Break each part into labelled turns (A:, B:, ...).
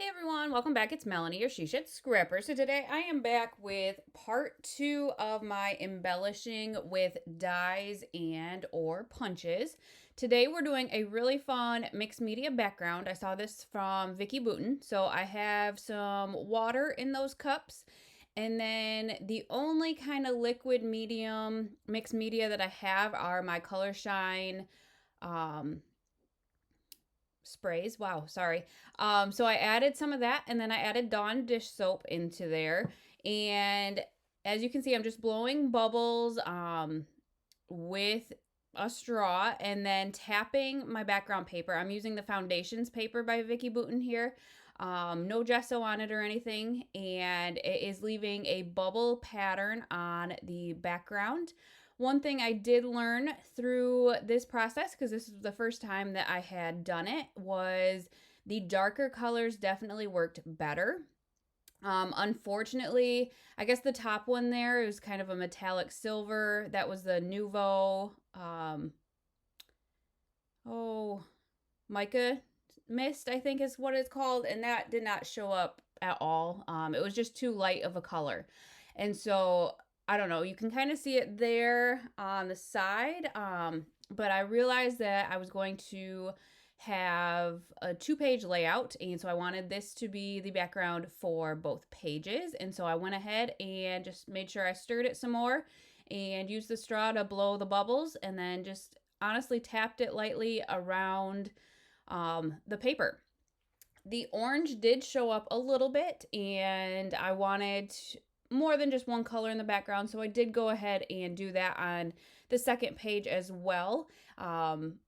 A: Hey everyone, welcome back. It's Melanie, your She Shit Scrapper. So today I am back with part 2 of my embellishing with dies and or punches. Today we're doing a really fun mixed media background. I saw this from Vicky Boutin. So I have some water in those cups. And then the only kind of liquid medium mixed media that I have are my Color Shine um, sprays. Wow, sorry. So I added some of that, and then I added Dawn dish soap into there. And as you can see, I'm just blowing bubbles with a straw and then tapping my background paper. I'm using the Foundations paper by Vicky Boutin here. No gesso on it or anything, and it is leaving a bubble pattern on the background. One thing I did learn through this process, because this is the first time that I had done it, was the darker colors definitely worked better. Unfortunately, I guess the top one there is kind of a metallic silver. That was the Nouveau, oh, mica mist, I think is what it's called. And that did not show up at all. It was just too light of a color. And so I don't know, you can kind of see it there on the side. But I realized that I was going to have a 2-page layout, and so I wanted this to be the background for both pages. And so I went ahead and just made sure I stirred it some more and used the straw to blow the bubbles, and then just honestly tapped it lightly around the paper. The orange did show up a little bit, and I wanted more than just one color in the background, so I did go ahead and do that on the second page as well.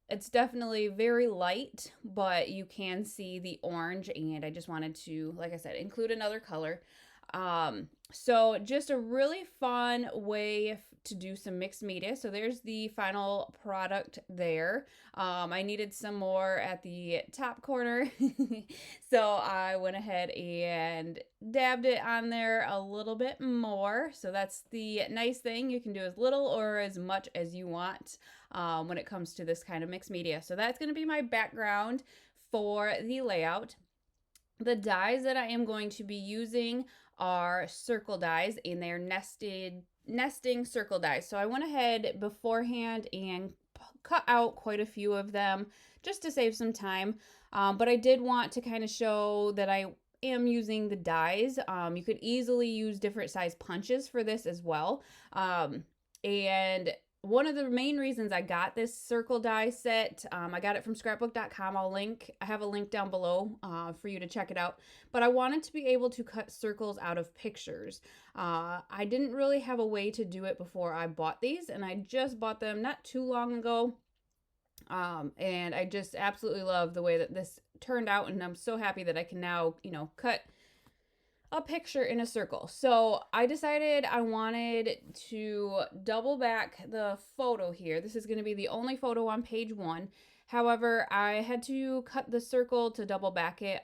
A: It's definitely very light, but you can see the orange, and I just wanted to, like I said, include another color. So just a really fun way to do some mixed media. So there's the final product there. I needed some more at the top corner. So I went ahead and dabbed it on there a little bit more. So that's the nice thing. You can do as little or as much as you want when it comes to this kind of mixed media. So that's going to be my background for the layout. The dies that I am going to be using are circle dies, and they're nesting circle dies. So I went ahead beforehand and cut out quite a few of them just to save some time. But I did want to kind of show that I am using the dies. You could easily use different size punches for this as well. And one of the main reasons I got this circle die set, I got it from scrapbook.com. I have a link down below for you to check it out. But I wanted to be able to cut circles out of pictures. I didn't really have a way to do it before I bought these, and I just bought them not too long ago. And I just absolutely love the way that this turned out, and I'm so happy that I can now, cut a picture in a circle. So I decided I wanted to double back the photo here. This is going to be the only photo on page 1. However, I had to cut the circle to double back it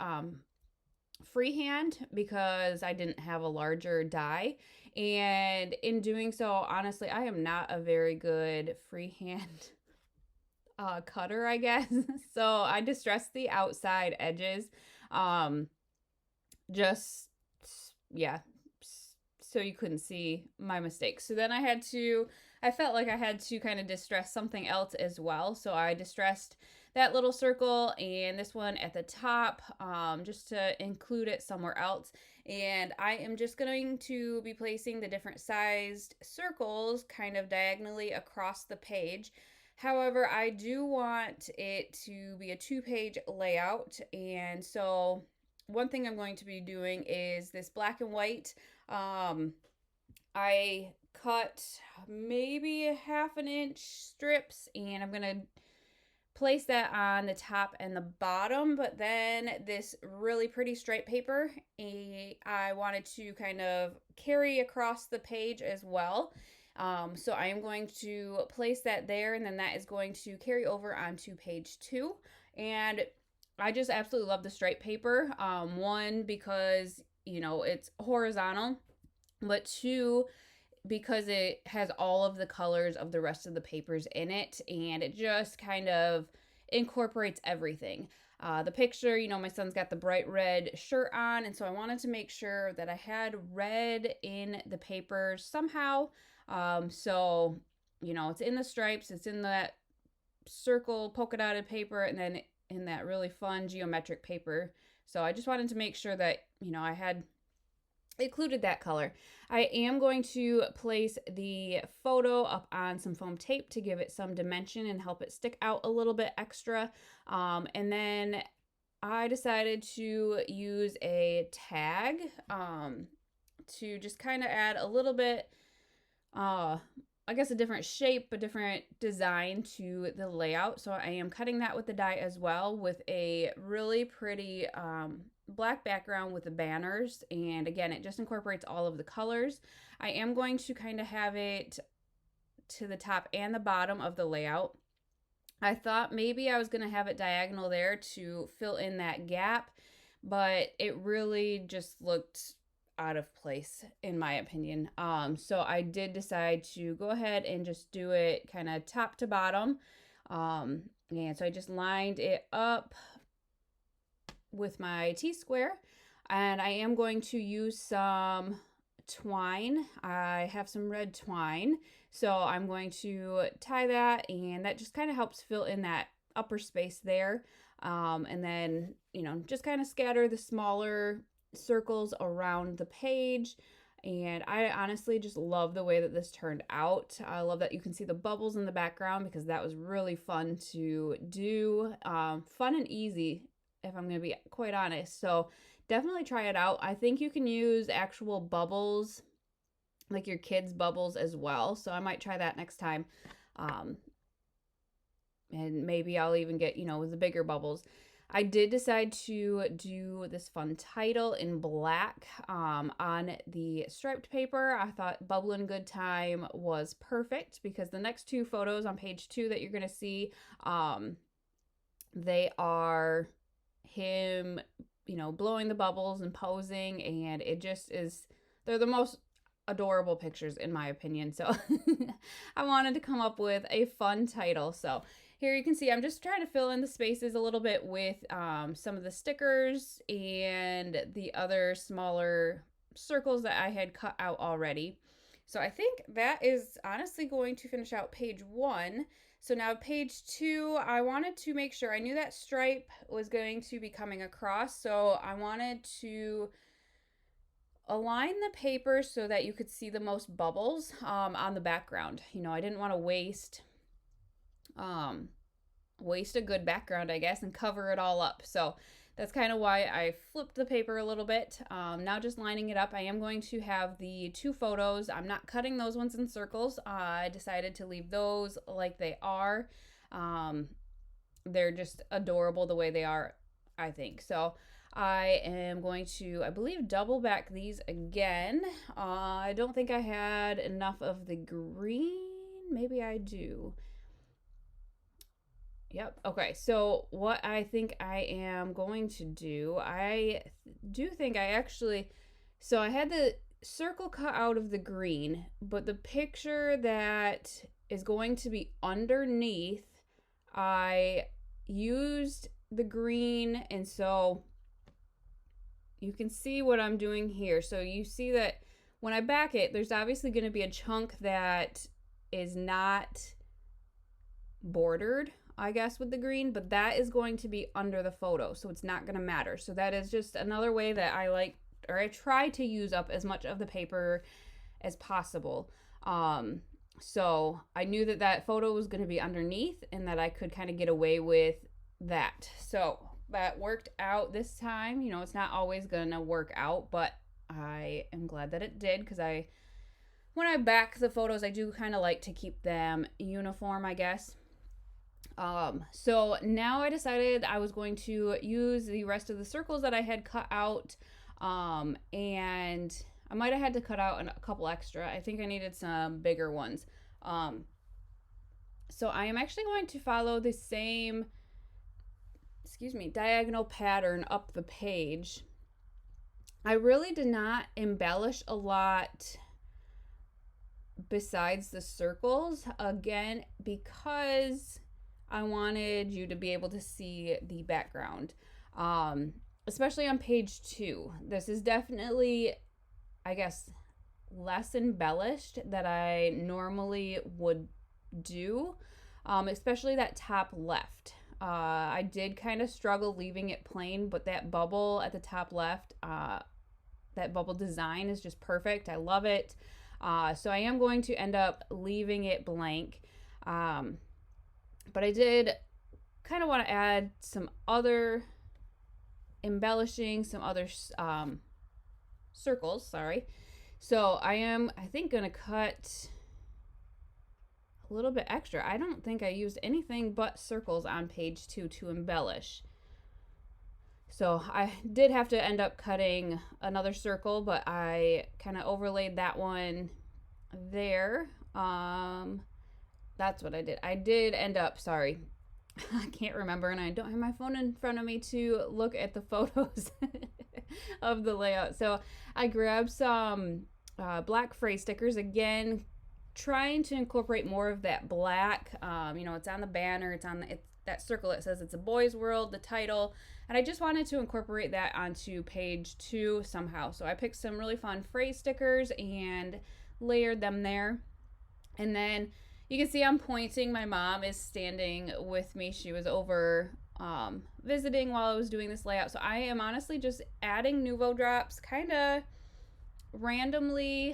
A: freehand because I didn't have a larger die. And in doing so, honestly, I am not a very good freehand cutter, I guess. So I distressed the outside edges. Just yeah, so you couldn't see my mistakes. So then I felt like I had to kind of distress something else as well. So I distressed that little circle and this one at the top, just to include it somewhere else. And I am just going to be placing the different sized circles kind of diagonally across the page. However, I do want it to be a 2-page layout, and so one thing I'm going to be doing is this black and white. I cut maybe 1/2 inch strips, and I'm going to place that on the top and the bottom. But then this really pretty stripe paper, I wanted to kind of carry across the page as well. So I am going to place that there, and then that is going to carry over onto page 2. And I just absolutely love the stripe paper. One, because, it's horizontal, but 2, because it has all of the colors of the rest of the papers in it, and it just kind of incorporates everything. The picture, you know, my son's got the bright red shirt on, and so I wanted to make sure that I had red in the paper somehow. So, you know, it's in the stripes, it's in that circle polka dotted paper, and then in that really fun geometric paper. So I just wanted to make sure that, you know, I had included that color. I am going to place the photo up on some foam tape to give it some dimension and help it stick out a little bit extra. And then I decided to use a tag to just kind of add a little bit, I guess a different shape, a different design to the layout. So I am cutting that with the die as well, with a really pretty black background with the banners. And again, it just incorporates all of the colors. I am going to kind of have it to the top and the bottom of the layout. I thought maybe I was going to have it diagonal there to fill in that gap, but it really just looked out of place in my opinion. So I did decide to go ahead and just do it kind of top to bottom. And so I just lined it up with my T-square, and I am going to use some twine. I have some red twine, so I'm going to tie that, and that just kind of helps fill in that upper space there. And then, you know, just kind of scatter the smaller circles around the page. And I honestly just love the way that this turned out. I love that you can see the bubbles in the background because that was really fun to do. Fun and easy, if I'm going to be quite honest. So definitely try it out. I think you can use actual bubbles, like your kids' bubbles as well. So I might try that next time. And maybe I'll even get, you know, with the bigger bubbles. I did decide to do this fun title in black on the striped paper. I thought Bubblin' Good Time was perfect because the next two photos on page 2 that you're going to see, they are him, you know, blowing the bubbles and posing, and it just is, they're the most adorable pictures in my opinion. So I wanted to come up with a fun title. So here you can see I'm just trying to fill in the spaces a little bit with some of the stickers and the other smaller circles that I had cut out already. So I think that is honestly going to finish out page 1. So now page 2, I wanted to make sure I knew that stripe was going to be coming across. So I wanted to align the paper so that you could see the most bubbles on the background. You know, I didn't want to waste a good background, I guess, and cover it all up. So that's kind of why I flipped the paper a little bit. Now just lining it up. I am going to have the 2 photos. I'm not cutting those ones in circles. I decided to leave those like they are. They're just adorable the way they are, I think. So I am going to, I believe, double back these again. I don't think I had enough of the green. Maybe I do. Yep. Okay. So what I think I am going to do, I do think I actually, so I had the circle cut out of the green, but the picture that is going to be underneath, I used the green, and so you can see what I'm doing here. So you see that when I back it, there's obviously going to be a chunk that is not bordered, I guess, with the green, but that is going to be under the photo, so it's not going to matter. So that is just another way that I like, or I try to use up as much of the paper as possible. So I knew that that photo was going to be underneath and that I could kind of get away with that. So that worked out this time. You know, it's not always going to work out, but I am glad that it did, because when I back the photos, I do kind of like to keep them uniform, I guess. So now I decided I was going to use the rest of the circles that I had cut out, and I might have had to cut out a couple extra. I think I needed some bigger ones. So I am actually going to follow the same, diagonal pattern up the page. I really did not embellish a lot besides the circles, again, because I wanted you to be able to see the background, um, especially on page 2. This is definitely, I guess, less embellished that I normally would do, especially that top left. I did kind of struggle leaving it plain, but that bubble at the top left, that bubble design is just perfect. I love it. So I am going to end up leaving it blank. But I did kind of want to add some other embellishing, some other circles, sorry. So I think, going to cut a little bit extra. I don't think I used anything but circles on page 2 to embellish. So I did have to end up cutting another circle, but I kind of overlaid that one there. That's what I did. I did end up, sorry, I can't remember, and I don't have my phone in front of me to look at the photos of the layout. So I grabbed some black phrase stickers, again, trying to incorporate more of that black. It's on the banner, it's that circle that says it's a boy's world, the title, and I just wanted to incorporate that onto page 2 somehow. So I picked some really fun phrase stickers and layered them there. And then you can see I'm pointing. My mom is standing with me. She was over visiting while I was doing this layout. So I am honestly just adding Nuvo drops kind of randomly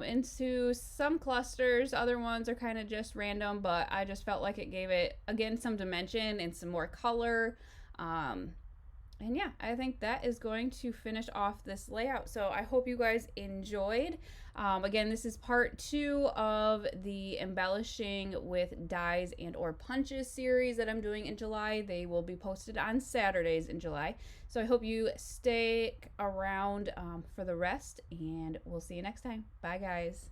A: into some clusters. Other ones are kind of just random, but I just felt like it gave it, again, some dimension and some more color. And yeah, I think that is going to finish off this layout. So I hope you guys enjoyed. Again, this is part 2 of the embellishing with dies and or punches series that I'm doing in July. They will be posted on Saturdays in July. So I hope you stay around for the rest, and we'll see you next time. Bye, guys.